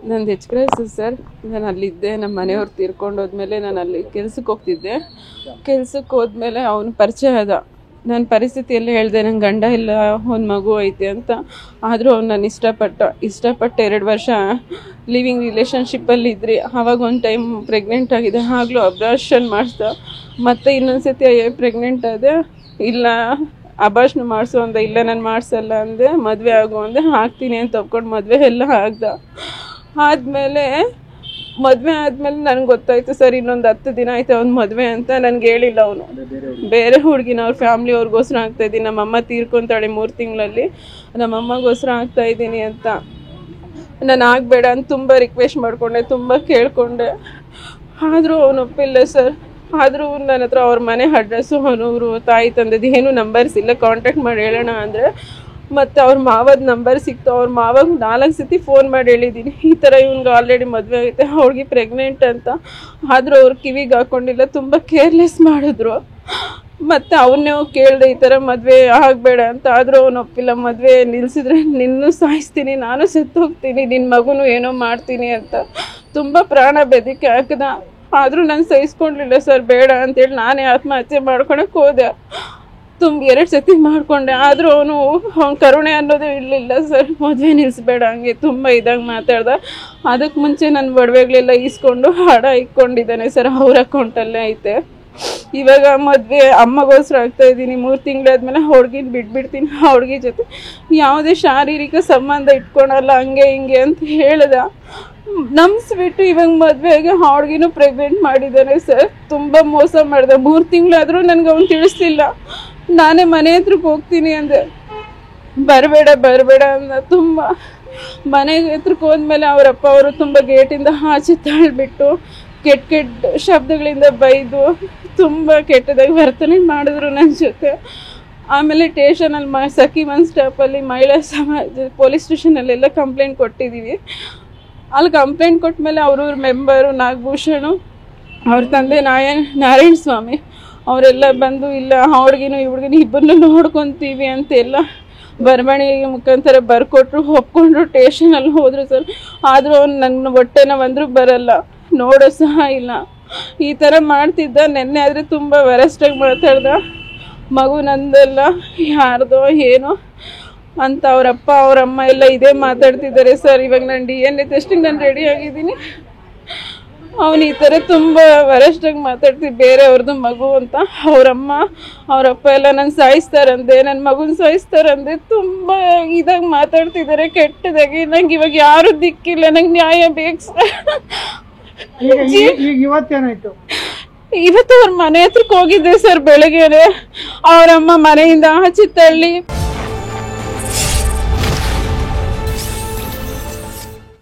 ನಂದು HKS sir. ನಾನು ಅಲ್ಲಿದ್ದೆ. ನಮ್ಮ ಮನೆಯವ್ರು ತೀರ್ಕೊಂಡೋದ್ಮೇಲೆ ನಾನು ಅಲ್ಲಿ ಕೆಲ್ಸಕ್ಕೆ ಹೋಗ್ತಿದ್ದೆ. ಕೆಲ್ಸಕ್ಕೆ ಹೋದ್ಮೇಲೆ ಅವನು ಪರಿಚಯ ಆದ. ನನ್ನ ಪರಿಸ್ಥಿತಿಯಲ್ಲಿ ಹೇಳಿದೆ, ನಂಗೆ ಗಂಡ ಇಲ್ಲ, ಒಂದು ಮಗು ಐತೆ ಅಂತ. ಆದರೂ ಅವ್ನು ನಾನು ಇಷ್ಟಪಟ್ಟು 2 ವರ್ಷ ಲಿವಿಂಗ್ ರಿಲೇಷನ್ಶಿಪ್ಪಲ್ಲಿ ಇದ್ರಿ. ಆವಾಗ ಒಂದು ಟೈಮ್ ಪ್ರೆಗ್ನೆಂಟ್ ಆಗಿದೆ. ಆಗಲೂ ಅಬ್ರಾಷನ್ ಮಾಡಿಸ್ದ. ಮತ್ತು ಇನ್ನೊಂದು ಸತಿ ಪ್ರೆಗ್ನೆಂಟ್ ಆದೆ. ಇಲ್ಲ ಅಬಾರ್ಷನ್ ಮಾಡಿಸು ಅಂದ. ಇಲ್ಲ ನಾನು ಮಾಡಿಸಲ್ಲ ಅಂದೆ. ಮದುವೆ ಆಗು ಅಂದೆ. ಆಗ್ತೀನಿ ಅಂತ ಒಪ್ಕೊಂಡು ಮದುವೆ ಎಲ್ಲ ಆಗ್ದ. ಮದುವೆ ಆದಮೇಲೆ ನನಗೆ ಗೊತ್ತಾಯಿತು ಸರ್, ಇನ್ನೊಂದು 10 ದಿನ ಆಯ್ತು ಅವ್ನು ಮದುವೆ ಅಂತ. ನನಗೆ ಹೇಳಿಲ್ಲ ಅವನು. ಬೇರೆ ಹುಡುಗಿನ ಅವ್ರ ಫ್ಯಾಮ್ಲಿಯವ್ರಿಗೋಸ್ಕರ ಆಗ್ತಾಯಿದ್ದೀನಿ. ನಮ್ಮಮ್ಮ ತೀರ್ಕೊತಾಳೆ 3 ತಿಂಗಳಲ್ಲಿ. ನಮ್ಮಮ್ಮಗೋಸ್ಕರ ಆಗ್ತಾಯಿದ್ದೀನಿ ಅಂತ. ನಾನು ಆಗಬೇಡ ಅಂತ ತುಂಬ ರಿಕ್ವೆಸ್ಟ್ ಮಾಡಿಕೊಂಡೆ, ತುಂಬ ಕೇಳಿಕೊಂಡೆ. ಆದರೂ ಅವನು ಒಪ್ಪಿಲ್ಲ ಸರ್. ಆದರೂ ನನ್ನ ಹತ್ರ ಅವ್ರ ಮನೆ ಅಡ್ರೆಸ್ಸು, ಅವನವರು ತಾಯಿ ತಂದೆದು ಏನೂ ನಂಬರ್ಸ್ ಇಲ್ಲ. ಕಾಂಟ್ಯಾಕ್ಟ್ ಮಾಡಿ ಹೇಳೋಣ ಅಂದರೆ ಮತ್ತು ಅವ್ರ ಮಾವದ ನಂಬರ್ ಸಿಕ್ತು. ಅವ್ರ ಮಾವಾಗ 4 ಸತಿ ಫೋನ್ ಮಾಡಿ ಹೇಳಿದ್ದೀನಿ, ಈ ಥರ ಇವ್ನಿಗೆ ಆಲ್ರೆಡಿ ಮದುವೆ ಆಗುತ್ತೆ, ಅವ್ಳಿಗೆ ಪ್ರೆಗ್ನೆಂಟ್ ಅಂತ. ಆದರೂ ಅವ್ರು ಕಿವಿಗೆ ಹಾಕ್ಕೊಂಡಿಲ್ಲ. ತುಂಬ ಕೇರ್ಲೆಸ್ ಮಾಡಿದ್ರು. ಮತ್ತು ಅವನ್ನೇ ಕೇಳಿದೆ, ಈ ಥರ ಮದುವೆ ಆಗಬೇಡ ಅಂತ. ಆದರೂ ಅವನು ಒಪ್ಪಿಲ್ಲ. ಮದುವೆ ನಿಲ್ಲಿಸಿದ್ರೆ ನಿನ್ನೂ ಸಾಯಿಸ್ತೀನಿ, ನಾನು ಸತ್ತೋಗ್ತೀನಿ, ನಿನ್ನ ಮಗುನೂ ಏನೋ ಮಾಡ್ತೀನಿ ಅಂತ ತುಂಬ ಪ್ರಾಣ ಬೆದರಿಕೆ ಹಾಕಿದ. ಆದರೂ ನಾನು ಸಹಿಸ್ಕೊಂಡಿಲ್ಲ ಸರ್. ಬೇಡ ಅಂತೇಳಿ ನಾನೇ ಆತ್ಮಹತ್ಯೆ ಮಾಡ್ಕೊಳಕ್ಕೆ ಹೋದೆ. 2 ಸತಿ ಮಾಡಿಕೊಂಡೆ. ಆದರೂ ಅವನು ಕರುಣೆ ಅನ್ನೋದು ಇರಲಿಲ್ಲ ಸರ್. ಮದುವೆ ನಿಲ್ಲಿಸ್ಬೇಡ ಹಂಗೆ ತುಂಬ ಇದಾಗಿ ಮಾತಾಡ್ದ. ಅದಕ್ಕೆ ಮುಂಚೆ ನನ್ನ ಒಡವೆಗಳೆಲ್ಲ ಈಸ್ಕೊಂಡು ಹಡ ಇಟ್ಕೊಂಡಿದ್ದಾನೆ ಸರ್. ಅವ್ರ ಅಕೌಂಟಲ್ಲೇ ಐತೆ. ಇವಾಗ ಮದುವೆ ಅಮ್ಮಗೋಸ್ಕರ ಆಗ್ತಾಯಿದ್ದೀನಿ. 3 ತಿಂಗಳಾದ್ಮೇಲೆ ಹುಡುಗಿನ ಬಿಟ್ಬಿಡ್ತೀನಿ. ಆ ಹುಡುಗಿ ಜೊತೆ ಯಾವುದೇ ಶಾರೀರಿಕ ಸಂಬಂಧ ಇಟ್ಕೊಳಲ್ಲ, ಹಂಗೆ ಹಿಂಗೆ ಅಂತ ಹೇಳ್ದ. ನಂಬಿಸ್ಬಿಟ್ಟು ಇವಾಗ ಮದುವೆಗೆ ಹುಡುಗಿನೂ ಪ್ರೆಗ್ನೆಂಟ್ ಮಾಡಿದ್ದಾನೆ ಸರ್. ತುಂಬ ಮೋಸ ಮಾಡಿದೆ. 3 ತಿಂಗಳಾದರೂ ನನಗೆ ಅವ್ನು ತಿಳಿಸ್ಲಿಲ್ಲ. ನಾನೇ ಮನೆ ಹತ್ರಕ್ಕೆ ಹೋಗ್ತೀನಿ ಅಂದೆ. ಬರಬೇಡ ಅಂದ. ತುಂಬ ಮನೆ ಹತ್ರಕ್ಕೆ ಹೋದ್ಮೇಲೆ ಅವರಪ್ಪ ಅವರು ತುಂಬ ಗೇಟಿಂದ ಆಚೆ ತಳ್ಳಿಬಿಟ್ಟು ಕೆಟ್ಟ ಶಬ್ದಗಳಿಂದ ಬೈದು ತುಂಬ ಕೆಟ್ಟದಾಗಿ ವರ್ತನೆ ಮಾಡಿದ್ರು ನನ್ನ ಜೊತೆ. ಆಮೇಲೆ ಸ್ಟೇಷನಲ್ಲಿ ಸಖಿ 1 ಸ್ಟಾಪಲ್ಲಿ ಮಹಿಳಾ ಸಮಾಜ ಪೊಲೀಸ್ ಸ್ಟೇಷನಲ್ಲೆಲ್ಲ ಕಂಪ್ಲೇಂಟ್ ಕೊಟ್ಟಿದ್ದೀವಿ. ಅಲ್ಲಿ ಕಂಪ್ಲೇಂಟ್ ಕೊಟ್ಟ ಮೇಲೆ ಅವ್ರ ಮೆಂಬರು ನಾಗಭೂಷಣು, ಅವ್ರ ತಂದೆ ನಾರಾಯಣ ಸ್ವಾಮಿ ಅವರೆಲ್ಲ ಬಂದು, ಇಲ್ಲ ಹುಡುಗಿನೂ ಹುಡುಗಿನೂ ಇಬ್ಬರನ್ನೂ ನೋಡ್ಕೊತೀವಿ ಅಂತೆಲ್ಲ ಬರವಣಿಗೆ ಮುಖಾಂತರ ಬರ್ಕೊಟ್ರು. ಒಪ್ಕೊಂಡ್ರು. ಸ್ಟೇಷನಲ್ಲಿ ಹೋದರು ಸರ್. ಆದರೂ ಅವ್ನು ನನ್ನ ಹೊಟ್ಟೆನ ಬಂದರೂ ಬರಲ್ಲ, ನೋಡೋ ಸಹ ಇಲ್ಲ. ಈ ಥರ ಮಾಡ್ತಿದ್ದ. ನೆನ್ನೆ ಆದರೆ ತುಂಬ ವರಸ್ಟಾಗಿ ಮಾತಾಡ್ದ. ಮಗು ನಂದಲ್ಲ, ಯಾರ್ದೋ ಏನೋ ಅಂತ ಅವರಪ್ಪ ಅವರಮ್ಮ ಎಲ್ಲ ಇದೇ ಮಾತಾಡ್ತಿದ್ದಾರೆ ಸರ್. ಇವಾಗ ನಾನು DNA ಟೆಸ್ಟಿಗೆ ನಾನು ರೆಡಿ ಆಗಿದ್ದೀನಿ. ಅವನು ಈ ಥರ ತುಂಬ ವರಸ್ಟಾಗಿ ಮಾತಾಡ್ತಿದ್ದ. ಬೇರೆಯವ್ರದ್ದು ಮಗು ಅಂತ ಅವರಮ್ಮ ಅವರಪ್ಪ ಎಲ್ಲ ನನ್ನ ಸಾಯಿಸ್ತಾರಂದೆ, ನನ್ನ ಮಗುನ ಸಾಯಿಸ್ತಾರಂದೆ. ತುಂಬ ಇದಾಗಿ ಮಾತಾಡ್ತಿದ್ದಾರೆ, ಕೆಟ್ಟದಾಗಿ. ನಂಗೆ ಇವಾಗ ಯಾರು ದಿಕ್ಕಿಲ್ಲ. ನಂಗೆ ನ್ಯಾಯ ಬೇಕು ಸರ್. ಇವತ್ತು ಅವ್ರ ಮನೆ ಹತ್ರಕ್ಕೆ ಹೋಗಿದ್ದೆ ಸರ್. ಬೆಳಗ್ಗೆನೆ ಅವರಮ್ಮ ಮನೆಯಿಂದ ಆಚೆ ತಳ್ಳಿ